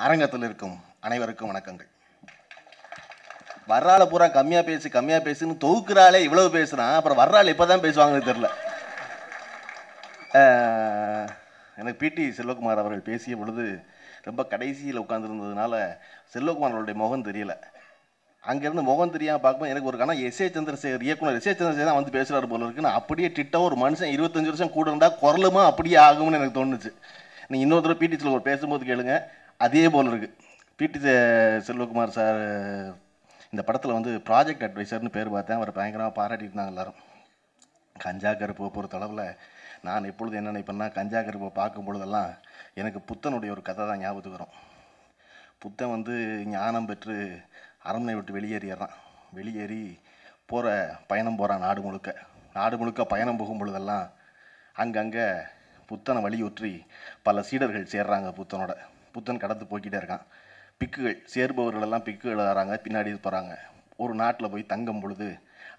அரங்கத்தில் இருக்கும் அனைவருக்கும் வணக்கங்கள். வர்றால பூரா கம்மியா பேசுன்னு தொகுக்கிறாளே இவ்வளவு பேசுறான், அப்புறம் வர்றாள் இப்பதான் பேசுவாங்கன்னு தெரியல. எனக்கு பிடி செல்வகுமார் அவர்கள் பேசிய பொழுது ரொம்ப கடைசியில் உட்கார்ந்துருந்ததுனால செல்வகுமார் அவருடைய முகம் தெரியல. அங்கேருந்து முகம் தெரியாமல் பார்க்கும்போது எனக்கு ஒரு கணம் எஸ்ஏ சந்திரசேகர், இயக்குனர் எஸ்ஏ சந்திரசேகர் தான் வந்து பேசுகிறாரு போல இருக்குன்னு அப்படியே டிட்ட ஒரு மனுஷன் 25 வருஷம் கூட இருந்தால் குரலுமா அப்படியே ஆகும்னு எனக்கு தோணுச்சு. நீங்கள் இன்னொரு தடவை பிடி செல்வகுமார் பேசும்போது கேளுங்க, அதே போல் இருக்குது. பிடி செல்வகுமார் சார் இந்த படத்தில் வந்து ப்ராஜெக்ட் அட்வைசர்னு பேர் பார்த்தேன். அவரை பயங்கரமாக பாராட்டிட்டு இருந்தாங்க எல்லாரும். கஞ்சா கருப்பை பொறுத்தளவில் நான் எப்பொழுது என்ன நினைப்பேன்னா, கஞ்சா கருப்பை பார்க்கும் பொழுதெல்லாம் எனக்கு புத்தனுடைய ஒரு கதை தான் ஞாபகத்துக்கு வரும். புத்தன் வந்து ஞானம் பெற்று அரண்மனை விட்டு வெளியேறிடுறான். வெளியேறி பயணம் போகிறான் நாடு முழுக்க பயணம் போகும் பொழுதெல்லாம் அங்கங்கே புத்தனை வலியுற்றி பல சீடர்கள் சேர்றாங்க புத்தனோட. புத்தன் கடந்து போய்கிட்டே இருக்கான். பிக்குகள் சேர்பவர்களெல்லாம் பிக்குகள் வராங்க, பின்னாடி போகிறாங்க. ஒரு நாட்டில் போய் தங்கும் பொழுது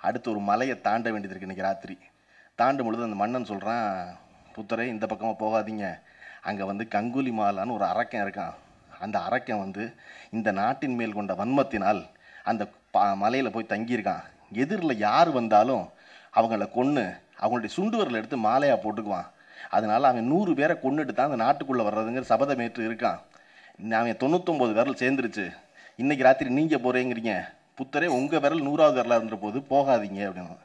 அடுத்து ஒரு மலையை தாண்ட வேண்டியது இருக்குது. இன்றைக்கி ராத்திரி தாண்டும் பொழுது அந்த மன்னன் சொல்கிறான், புத்தரை இந்த பக்கமாக போகாதீங்க, அங்கே வந்து கங்குலி மாலான்னு ஒரு அரக்கன் இருக்கான். அந்த அரக்கன் வந்து இந்த நாட்டின் மேல் கொண்ட வன்மத்தினால் அந்த மலையில் போய் தங்கியிருக்கான். எதிரில் யார் வந்தாலும் அவங்கள கொன்று அவங்களுடைய சுண்டு விரலை எடுத்து மாலையாக போட்டுக்குவான். அதனால் அவன் 100 பேரை கொண்டுட்டு தான் அந்த நாட்டுக்குள்ளே வர்றதுங்கிற சபதமேற்று இருக்கான். அவன் 99 விரல் சேர்ந்துருச்சு. இன்றைக்கி ராத்திரி நீங்கள் போகிறேங்கிறீங்க, புத்தரே உங்கள் விரல் 100வது விரலாக இருந்த போது போகாதீங்க அப்படின்னு.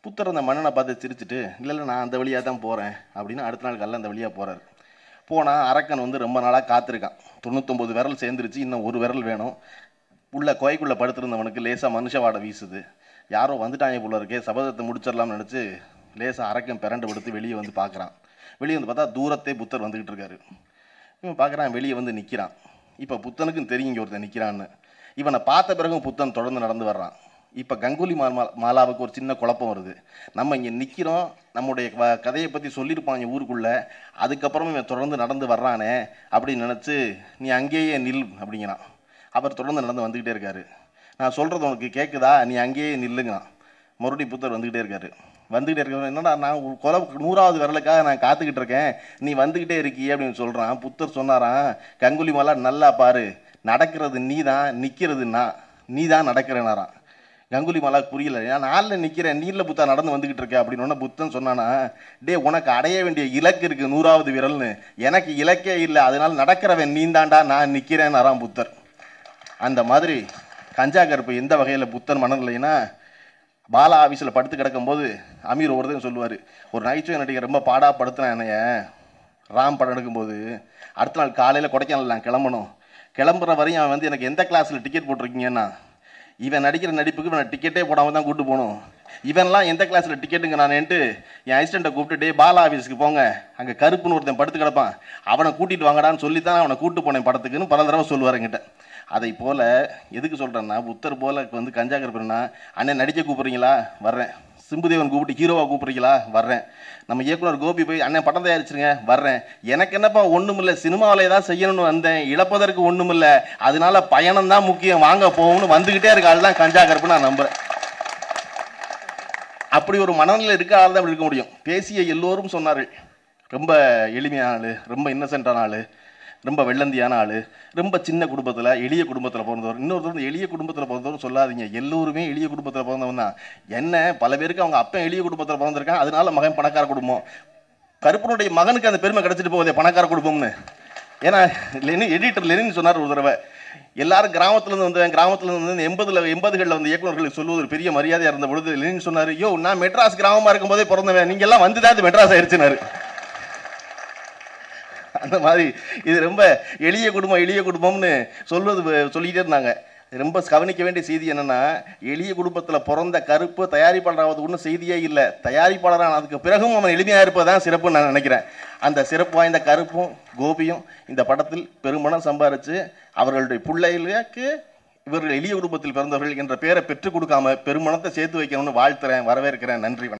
புத்தர் அந்த மன்னனை பார்த்து சிரிச்சுட்டு, இல்லை நான் அந்த வழியாக தான் போகிறேன் அப்படின்னு அடுத்த நாள் காலையில் அந்த வழியாக போகிறார். போனால் அரக்கன் வந்து ரொம்ப நாளாக காத்திருக்கான். 99 விரல் சேர்ந்துருச்சு, இன்னும் ஒரு விரல் வேணும். உள்ள கோய்க்குள்ளே படுத்திருந்தவனுக்கு லேசாக மனுஷ வாடை வீசுது. யாரோ வந்துட்டாங்க போல இருக்கே, சபதத்தை முடிச்சிடலாம்னு நினச்சி லேசாக அரக்கன் பிறண்டு படுத்து வெளியே வந்து பார்க்குறான். வெளியே வந்து பார்த்தா தூரத்தே புத்தர் வந்துக்கிட்டு இருக்காரு. இவன் பார்க்குறான், வெளியே வந்து நிற்கிறான். இப்போ புத்தனுக்கும் தெரியும் இங்கே ஒருத்தன் நிற்கிறான்னு. இவனை பார்த்த பிறகும் புத்தன் தொடர்ந்து நடந்து வர்றான். இப்போ கங்குலி மாலாவுக்கு ஒரு சின்ன குழப்பம் வருது. நம்ம இங்கே நிற்கிறோம், நம்முடைய கதையை பற்றி சொல்லியிருப்பாங்க ஊருக்குள்ளே, அதுக்கப்புறமும் இவன் தொடர்ந்து நடந்து வர்றானே அப்படின்னு நினச்சி, நீ அங்கேயே நில் அப்படிங்கிறான். அவர் தொடர்ந்து நடந்து வந்துக்கிட்டே இருக்காரு. நான் சொல்கிறது உனக்கு கேட்குதா, நீ அங்கேயே நில்லுங்கிறான். மறுபடியும் புத்தர் வந்துக்கிட்டே இருக்காரு. என்னடா நான் 100வது விரலுக்காக நான் காத்துக்கிட்டு இருக்கேன், நீ வந்துக்கிட்டே இருக்கியே அப்படின்னு சொல்கிறான். புத்தர் சொன்னாராம், கங்குலி மாலா நல்லா பாரு, நடக்கிறது நீ தான், நிற்கிறது நீ தான் நடக்கிறேனாரான். கங்குலி மாலாவுக்கு புரியல. நான் நாளில் நிற்கிறேன், நீரில் புத்தா நடந்து வந்துக்கிட்டு இருக்கேன் அப்படின்னு. புத்தன் சொன்னானா, டே உனக்கு அடைய வேண்டிய இலக்கு இருக்குது 100வது விரல்னு, எனக்கு இலக்கே இல்லை, அதனால நடக்கிறவன் நீந்தாண்டா, நான் நிற்கிறேன்னாராம் புத்தர். அந்த மாதிரி கஞ்சா கருப்பு எந்த வகையில் புத்தன் மனநிலைன்னா, பாலா ஆஃபீஸில் படுத்து கிடக்கும்போது அமீர் ஒருத்தன் சொல்லுவார், ஒரு நகைச்சுவை நடிகர் ரொம்ப பாடாக படுத்தினேன் என்னைய ராம் படம் எடுக்கும்போது, அடுத்த நாள் காலையில் கொடைக்கானல் நான் கிளம்புற வரையும் அவன் வந்து எனக்கு எந்த கிளாஸில் டிக்கெட் போட்டிருக்கீங்கன்னா, இவன் நடிக்கிற நடிப்புக்கு இவனை டிக்கெட்டே போடாமல் தான் கூப்பிட்டு போகணும், இவன்லாம் எந்த கிளாஸில் டிக்கெட்டுங்க நானேன்ட்டு என் அசிஸ்டண்ட்டை கூப்பிட்டு, டே பாலா ஆஃபீஸுக்கு போங்க, அங்கே கருப்புன்னு ஒருத்தன் படுத்து கிடப்பான், அவனை கூட்டிகிட்டு வாங்கடான்னு சொல்லி தான் அவனை கூப்பிட்டு போனேன் படத்துக்குன்னு பல தடவை சொல்லுவார் என்கிட்ட. அதை போல் எதுக்கு சொல்கிறேன்னா, புத்தர் போல் வந்து கஞ்சா கருப்புன்னா, அண்ணன் நடிக்க கூப்பிட்றீங்களா வர்றேன், சிம்புதேவன் கூப்பிட்டு ஹீரோவாக கூப்பிட்றீங்களா வர்றேன், நம்ம இயக்குனர் கோபி போய் அண்ணன் படம் தயாரிச்சிருங்க வர்றேன், எனக்கு என்னப்பா ஒன்றுமில்லை, சினிமாவில் ஏதாவது செய்யணும்னு வந்தேன், இழப்பதற்கு ஒன்றுமில்லை, அதனால பயணம் தான் முக்கியம், வாங்க போகணும்னு வந்துக்கிட்டே இருக்க ஆள் தான் கஞ்சா கருப்பு நான் நம்புகிறேன். அப்படி ஒரு மனநிலை இருக்க ஆள் தான் அப்படி இருக்க முடியும். பேசிய எல்லோரும் சொன்னார்கள், ரொம்ப எளிமையான ஆள், ரொம்ப இன்னசென்ட்டான ஆள், ரொம்ப வெள்ளந்தியான ஆள், ரொம்ப சின்ன குடும்பத்தில் எளிய குடும்பத்தில் பிறந்தவர். இன்னொருத்தர் வந்து எளிய குடும்பத்தில் பிறந்தவர் சொல்லாதீங்க, எல்லோருமே எளிய குடும்பத்தில் பிறந்தவன் தான். என்ன பல பேருக்கு அவங்க அப்பா எளிய குடும்பத்தில் பிறந்திருக்கான், அதனால மகன் பணக்கார குடும்பம். கருப்பனுடைய மகனுக்கு அந்த பெருமை கிடைச்சிட்டு போகுதே பணக்கார குடும்பம்னு. ஏன்னா எடிட்டர் லெனின் சொன்னார் ஒரு தடவை, எல்லாரும் கிராமத்துலேருந்து வந்து 80களில் வந்து இயக்குநர்களுக்கு சொல்லுவது ஒரு பெரிய மரியாதையாக இருந்த பொழுது லெனின் சொன்னார், யோ நான் மெட்ராஸ் கிராமமாக இருக்கும் போதே பிறந்தவன், நீங்கள் எல்லாம் வந்து தான் இது மெட்ராஸ் ஆயிடுச்சுனாரு. அந்த மாதிரி இது ரொம்ப எளிய குடும்பம்னு சொல்லிக்கிட்டே இருந்தாங்க. ரொம்ப கவனிக்க வேண்டிய செய்தி என்னென்னா, எளிய குடும்பத்தில் பிறந்த கருப்பு தயாரிப்பாளராவது ஒன்றும் செய்தியே இல்லை. தயாரிப்பாளரான அதுக்கு பிறகும் அவன் எளிமையாக இருப்பதான் சிறப்புன்னு நான் நினைக்கிறேன். அந்த சிறப்பு வாய்ந்த கருப்பும் கோபியும் இந்த படத்தில் பெருமணம் சம்பாரித்து அவர்களுடைய பிள்ளைகளுக்கு இவர்கள் எளிய குடும்பத்தில் பிறந்தவர்கள் என்ற பேரை பெற்றுக் கொடுக்காம பெருமணத்தை சேர்த்து வைக்கணும்னு வாழ்த்துறேன், வரவேற்கிறேன். நன்றி.